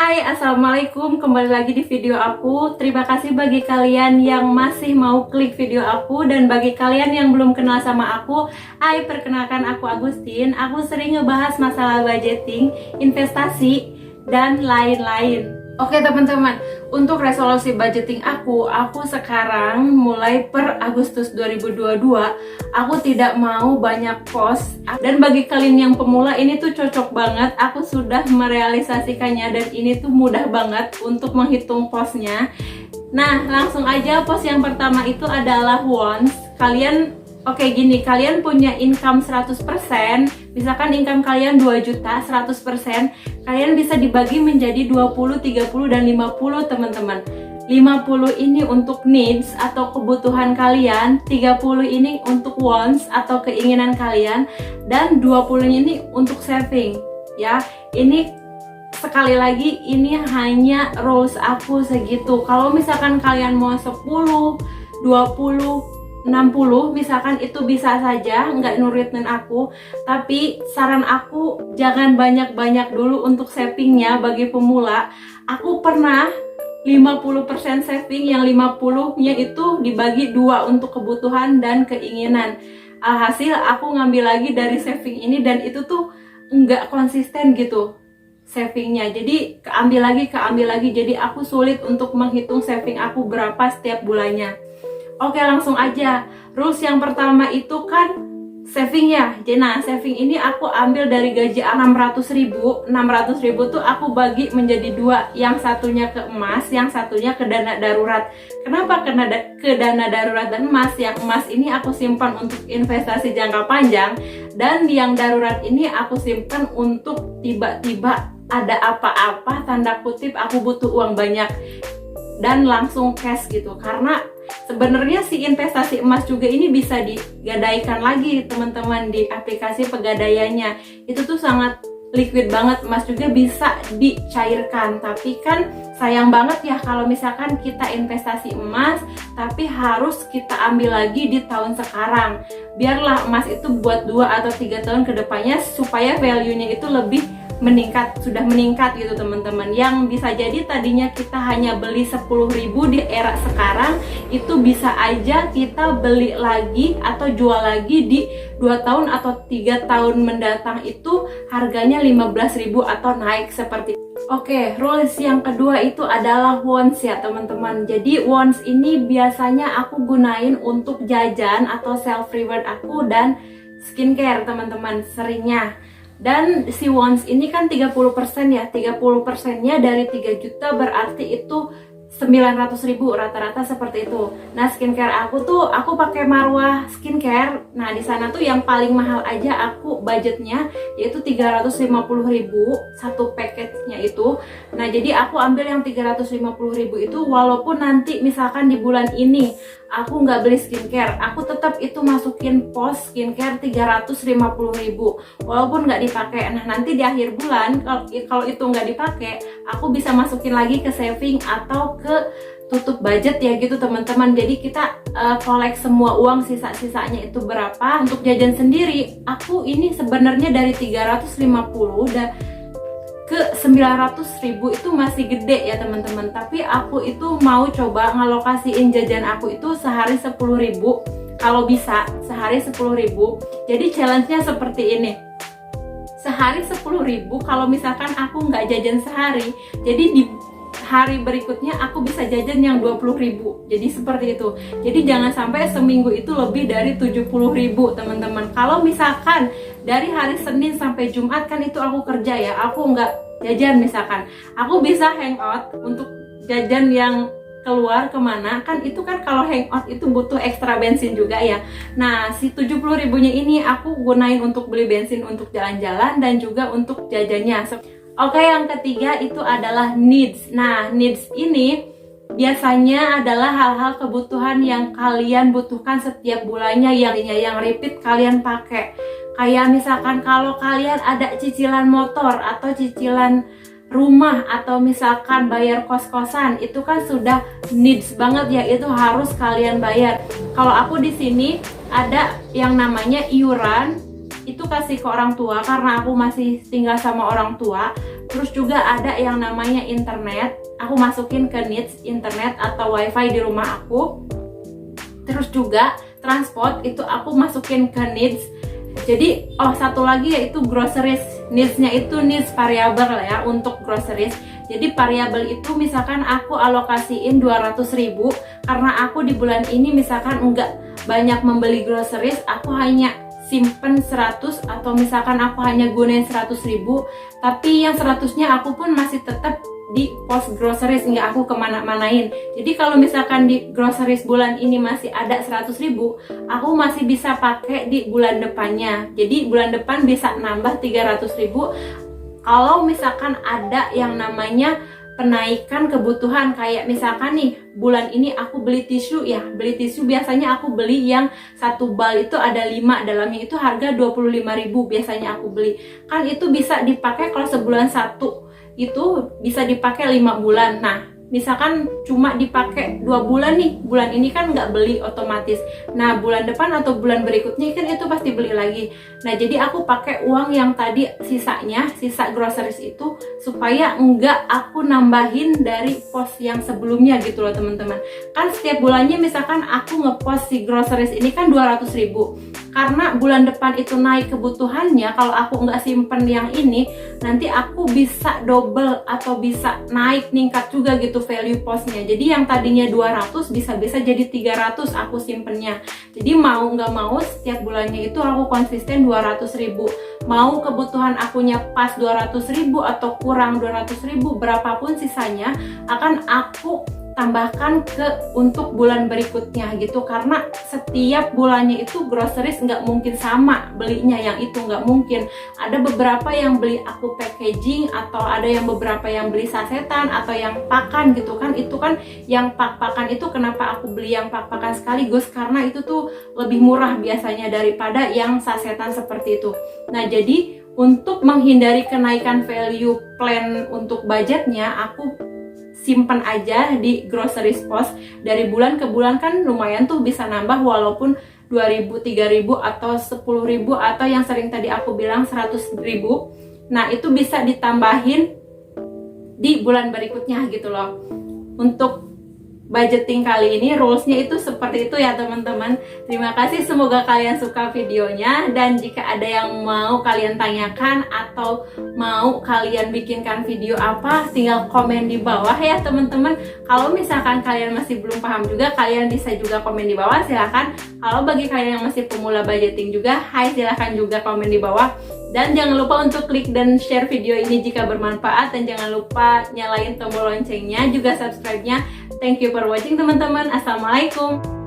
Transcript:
Hai, assalamualaikum, kembali lagi di video aku. Terima kasih bagi kalian yang masih mau klik video aku, dan bagi kalian yang belum kenal sama aku, hai, perkenalkan aku Agustin. Aku sering ngebahas masalah budgeting, investasi, dan lain-lain. Oke teman-teman, untuk resolusi budgeting aku sekarang mulai per Agustus 2022, aku tidak mau banyak post. Dan bagi kalian yang pemula, ini tuh cocok banget. Aku sudah merealisasikannya dan ini tuh mudah banget untuk menghitung postnya. Nah, langsung aja, post yang pertama itu adalah wants. Kalian punya income 100%, misalkan income kalian 2 juta, 100%, kalian bisa dibagi menjadi 20, 30, dan 50 teman-teman. 50 ini untuk needs atau kebutuhan kalian, 30 ini untuk wants atau keinginan kalian, dan 20 ini untuk saving. Ya, ini sekali lagi, ini hanya rules aku segitu. Kalau misalkan kalian mau 10, 20, 60 misalkan, itu bisa saja, nggak nurutin aku. Tapi saran aku, jangan banyak-banyak dulu untuk savingnya. Bagi pemula, aku pernah 50% saving, yang 50-nya itu dibagi 2 untuk kebutuhan dan keinginan. Alhasil aku ngambil lagi dari saving ini, dan itu tuh nggak konsisten gitu savingnya. Jadi keambil lagi, jadi aku sulit untuk menghitung saving aku berapa setiap bulannya. Oke, langsung aja. Rules yang pertama itu kan saving ya. Nah, saving ini aku ambil dari gaji 600.000. 600.000 tuh aku bagi menjadi 2. Yang satunya ke emas, yang satunya ke dana darurat. Kenapa ke dana darurat dan emas? Yang emas ini aku simpan untuk investasi jangka panjang, dan yang darurat ini aku simpan untuk tiba-tiba ada apa-apa, tanda kutip aku butuh uang banyak dan langsung cash gitu. Karena sebenarnya si investasi emas juga ini bisa digadaikan lagi teman-teman di aplikasi pegadaiannya. Itu tuh sangat liquid banget, emas juga bisa dicairkan. Tapi kan sayang banget ya kalau misalkan kita investasi emas tapi harus kita ambil lagi di tahun sekarang. Biarlah emas itu buat 2 atau 3 tahun ke depannya supaya value-nya itu lebih sudah meningkat gitu teman-teman. Yang bisa jadi tadinya kita hanya beli 10.000 di era sekarang, itu bisa aja kita beli lagi atau jual lagi di 2 tahun atau 3 tahun mendatang, itu harganya 15.000 atau naik seperti itu. Oke, rules yang kedua itu adalah wants ya teman-teman. Jadi wants ini biasanya aku gunain untuk jajan atau self reward aku dan skincare teman-teman seringnya. Dan si wants ini kan 30% ya, 30%-nya dari 3 juta berarti itu 900.000 rata-rata seperti itu. Nah, skincare aku pakai Marwah Skincare. Nah, di sana tuh yang paling mahal aja aku budgetnya yaitu 350.000 satu package-nya itu. Nah, jadi aku ambil yang 350.000 itu, walaupun nanti misalkan di bulan ini aku nggak beli skincare, aku tetap itu masukin pos skincare 350.000 walaupun nggak dipakai. Nah, nanti di akhir bulan kalau itu nggak dipakai, aku bisa masukin lagi ke saving atau ke tutup budget ya gitu teman-teman. Jadi kita collect semua uang, sisa-sisanya itu berapa untuk jajan sendiri. Aku ini sebenarnya dari 350 dan ke 900.000 itu masih gede ya teman-teman. Tapi aku itu mau coba ngalokasiin jajan aku itu sehari 10.000, kalau bisa sehari 10.000. Jadi challenge-nya seperti ini, sehari 10.000. Kalau misalkan aku nggak jajan sehari, jadi di hari berikutnya aku bisa jajan yang 20.000. Jadi seperti itu. Jadi jangan sampai seminggu itu lebih dari 70.000 teman-teman. Kalau misalkan dari hari Senin sampai Jumat kan itu aku kerja ya, aku nggak jajan misalkan, aku bisa hangout untuk jajan yang keluar kemana, kan itu kan kalau hangout itu butuh ekstra bensin juga ya. Nah, si 70.000-nya ini aku gunain untuk beli bensin untuk jalan-jalan dan juga untuk jajannya. Oke, yang ketiga itu adalah needs. Nah, needs ini biasanya adalah hal-hal kebutuhan yang kalian butuhkan setiap bulannya, yang repeat kalian pakai. Kayak misalkan kalau kalian ada cicilan motor atau cicilan rumah atau misalkan bayar kos-kosan, itu kan sudah needs banget ya, itu harus kalian bayar. Kalau aku di sini ada yang namanya iuran, itu kasih ke orang tua karena aku masih tinggal sama orang tua. Terus juga ada yang namanya internet, aku masukin ke needs internet atau wifi di rumah aku. Terus juga transport itu aku masukin ke needs. Jadi satu lagi yaitu groceries. Needs-nya itu needs variabel ya untuk groceries. Jadi variabel itu misalkan aku alokasiin 200.000 karena aku di bulan ini misalkan enggak banyak membeli groceries, aku hanya simpen 100 atau misalkan aku hanya gunain 100.000, tapi yang 100-nya aku pun masih tetap di pos groceries, nggak aku kemana-manain. Jadi kalau misalkan di groceries bulan ini masih ada 100.000, aku masih bisa pakai di bulan depannya. Jadi bulan depan bisa nambah 300.000 kalau misalkan ada yang namanya penaikan kebutuhan. Kayak misalkan nih bulan ini aku beli tisu ya, beli tisu biasanya aku beli yang satu bal itu ada 5 dalamnya, itu harga 25.000 biasanya aku beli. Kan itu bisa dipakai kalau sebulan satu itu bisa dipakai 5 bulan. Nah misalkan cuma dipakai 2 bulan nih, bulan ini kan nggak beli otomatis. Nah bulan depan atau bulan berikutnya kan itu pasti beli lagi. Nah jadi aku pakai uang yang tadi sisanya, sisa groceries itu, supaya enggak aku nambahin dari pos yang sebelumnya gitu loh teman-teman. Kan setiap bulannya misalkan aku ngepost si groceries ini kan 200.000, karena bulan depan itu naik kebutuhannya. Kalau aku nggak simpen yang ini, nanti aku bisa double atau bisa naik, ningkat juga gitu value postnya. Jadi yang tadinya 200 bisa-bisa jadi 300 aku simpennya. Jadi mau nggak mau setiap bulannya itu aku konsisten 200.000. Mau kebutuhan akunya pas 200.000 atau kurang 200.000, berapapun sisanya akan aku tambahkan ke untuk bulan berikutnya gitu. Karena setiap bulannya itu groceries nggak mungkin sama belinya, yang itu nggak mungkin. Ada beberapa yang beli aku packaging, atau ada yang beberapa yang beli sasetan atau yang pakan gitu kan. Itu kan yang pak-pakan itu kenapa aku beli yang pak-pakan sekaligus, karena itu tuh lebih murah biasanya daripada yang sasetan seperti itu. Nah jadi untuk menghindari kenaikan value plan untuk budgetnya, aku simpan aja di groceries post. Dari bulan ke bulan kan lumayan tuh bisa nambah, walaupun 2.000, 3.000 atau 10.000 atau yang sering tadi aku bilang 100.000. Nah itu bisa ditambahin di bulan berikutnya gitu loh. Untuk budgeting kali ini rulesnya itu seperti itu ya teman-teman. Terima kasih, semoga kalian suka videonya. Dan jika ada yang mau kalian tanyakan atau mau kalian bikinkan video apa, tinggal komen di bawah ya teman-teman. Kalau misalkan kalian masih belum paham juga, kalian bisa juga komen di bawah, silahkan. Kalau bagi kalian yang masih pemula budgeting juga, hai, silahkan juga komen di bawah. Dan jangan lupa untuk klik dan share video ini jika bermanfaat, dan jangan lupa nyalain tombol loncengnya, juga subscribe-nya. Thank you for watching teman-teman. Assalamualaikum.